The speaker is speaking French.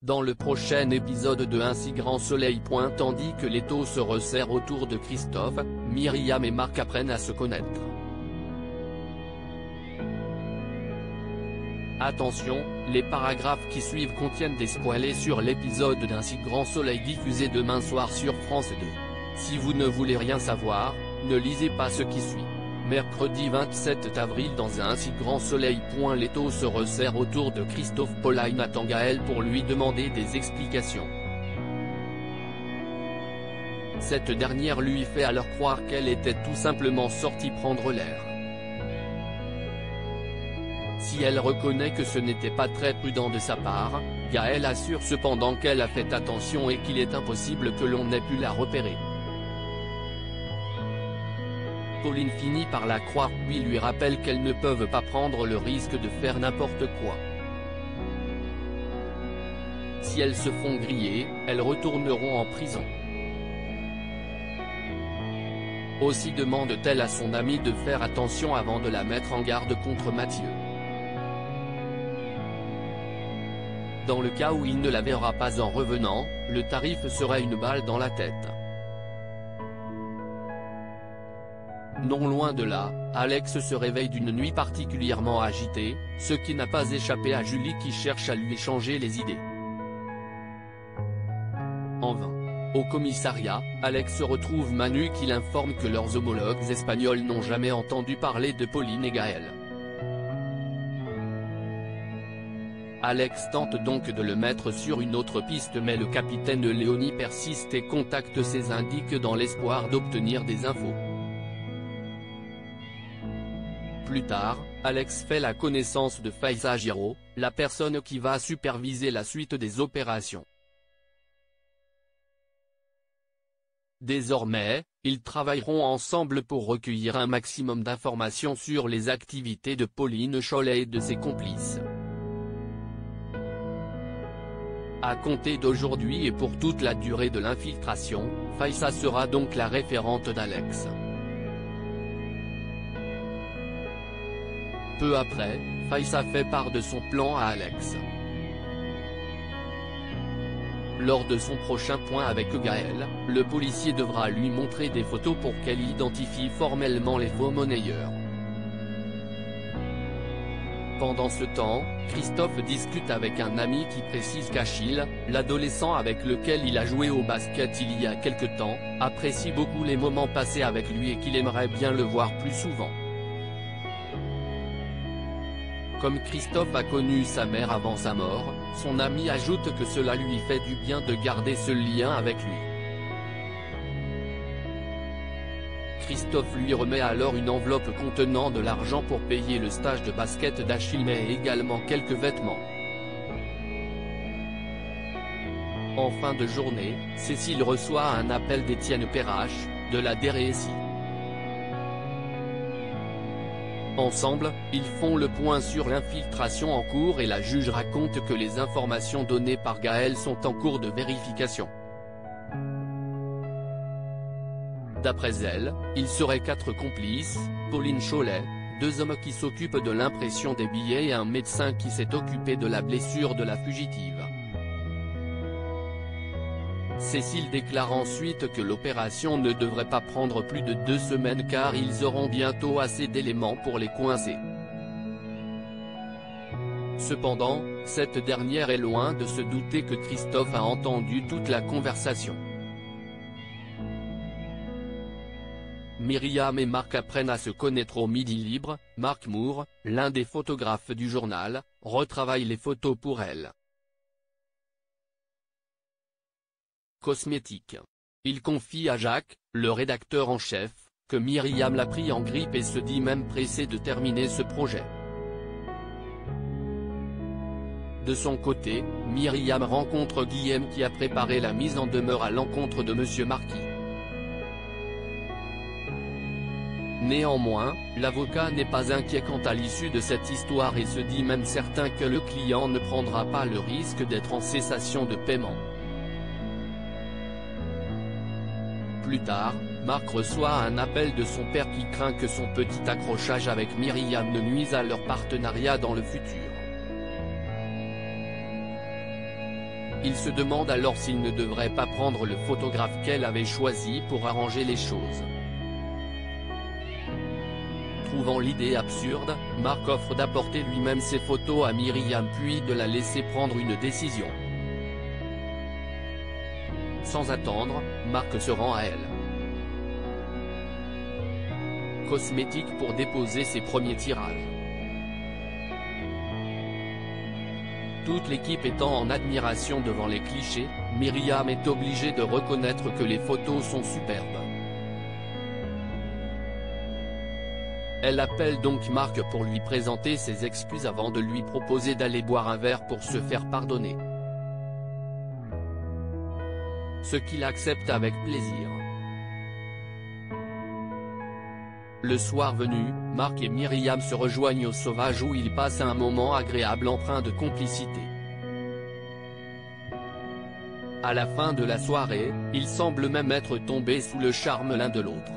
dans le prochain épisode de Un si grand soleil. Tandis que l'étau se resserre autour de Christophe, Myriam et Marc apprennent à se connaître. Attention, les paragraphes qui suivent contiennent des spoilers sur l'épisode d'Un si grand soleil diffusé demain soir sur France 2. Si vous ne voulez rien savoir, ne lisez pas ce qui suit. Mercredi 27 avril dans Un si grand soleil. L'étau se resserre autour de Christophe. Pauline attend Gaël pour lui demander des explications. Cette dernière lui fait alors croire qu'elle était tout simplement sortie prendre l'air. Si elle reconnaît que ce n'était pas très prudent de sa part, Gaël assure cependant qu'elle a fait attention et qu'il est impossible que l'on ait pu la repérer. Pauline finit par la croire puis lui rappelle qu'elles ne peuvent pas prendre le risque de faire n'importe quoi. Si elles se font griller, elles retourneront en prison. Aussi demande-t-elle à son ami de faire attention avant de la mettre en garde contre Mathieu. Dans le cas où il ne la verra pas en revenant, le tarif serait une balle dans la tête. Non loin de là, Alex se réveille d'une nuit particulièrement agitée, ce qui n'a pas échappé à Julie qui cherche à lui échanger les idées. En vain. Au commissariat, Alex retrouve Manu qui l'informe que leurs homologues espagnols n'ont jamais entendu parler de Pauline et Gaël. Alex tente donc de le mettre sur une autre piste mais le capitaine Léonie persiste et contacte ses indices dans l'espoir d'obtenir des infos. Plus tard, Alex fait la connaissance de Faiza Giraud, la personne qui va superviser la suite des opérations. Désormais, ils travailleront ensemble pour recueillir un maximum d'informations sur les activités de Pauline Chollet et de ses complices. À compter d'aujourd'hui et pour toute la durée de l'infiltration, Faiza sera donc la référente d'Alex. Peu après, Faiza fait part de son plan à Alex. Lors de son prochain point avec Gaël, le policier devra lui montrer des photos pour qu'elle identifie formellement les faux monnayeurs. Pendant ce temps, Christophe discute avec un ami qui précise qu'Achille, l'adolescent avec lequel il a joué au basket il y a quelque temps, apprécie beaucoup les moments passés avec lui et qu'il aimerait bien le voir plus souvent. Comme Christophe a connu sa mère avant sa mort, son ami ajoute que cela lui fait du bien de garder ce lien avec lui. Christophe lui remet alors une enveloppe contenant de l'argent pour payer le stage de basket d'Achille mais également quelques vêtements. En fin de journée, Cécile reçoit un appel d'Étienne Perrache, de la DRSI. Ensemble, ils font le point sur l'infiltration en cours et la juge raconte que les informations données par Gaël sont en cours de vérification. D'après elle, il serait 4 complices, Pauline Chollet, 2 hommes qui s'occupent de l'impression des billets et un médecin qui s'est occupé de la blessure de la fugitive. Cécile déclare ensuite que l'opération ne devrait pas prendre plus de 2 semaines car ils auront bientôt assez d'éléments pour les coincer. Cependant, cette dernière est loin de se douter que Christophe a entendu toute la conversation. Myriam et Marc apprennent à se connaître au Midi Libre. Marc Moore, l'un des photographes du journal, retravaille les photos pour elle. Cosmétique. Il confie à Jacques, le rédacteur en chef, que Myriam l'a pris en grippe et se dit même pressé de terminer ce projet. De son côté, Myriam rencontre Guillaume qui a préparé la mise en demeure à l'encontre de Monsieur Marquis. Néanmoins, l'avocat n'est pas inquiet quant à l'issue de cette histoire et se dit même certain que le client ne prendra pas le risque d'être en cessation de paiement. Plus tard, Marc reçoit un appel de son père qui craint que son petit accrochage avec Myriam ne nuise à leur partenariat dans le futur. Il se demande alors s'il ne devrait pas prendre le photographe qu'elle avait choisi pour arranger les choses. Trouvant l'idée absurde, Mark offre d'apporter lui-même ses photos à Myriam puis de la laisser prendre une décision. Sans attendre, Mark se rend à elle. Cosmétique pour déposer ses premiers tirages. Toute l'équipe étant en admiration devant les clichés, Myriam est obligée de reconnaître que les photos sont superbes. Elle appelle donc Mark pour lui présenter ses excuses avant de lui proposer d'aller boire un verre pour se faire pardonner. Ce qu'il accepte avec plaisir. Le soir venu, Mark et Myriam se rejoignent au Sauvage où ils passent un moment agréable empreint de complicité. À la fin de la soirée, ils semblent même être tombés sous le charme l'un de l'autre.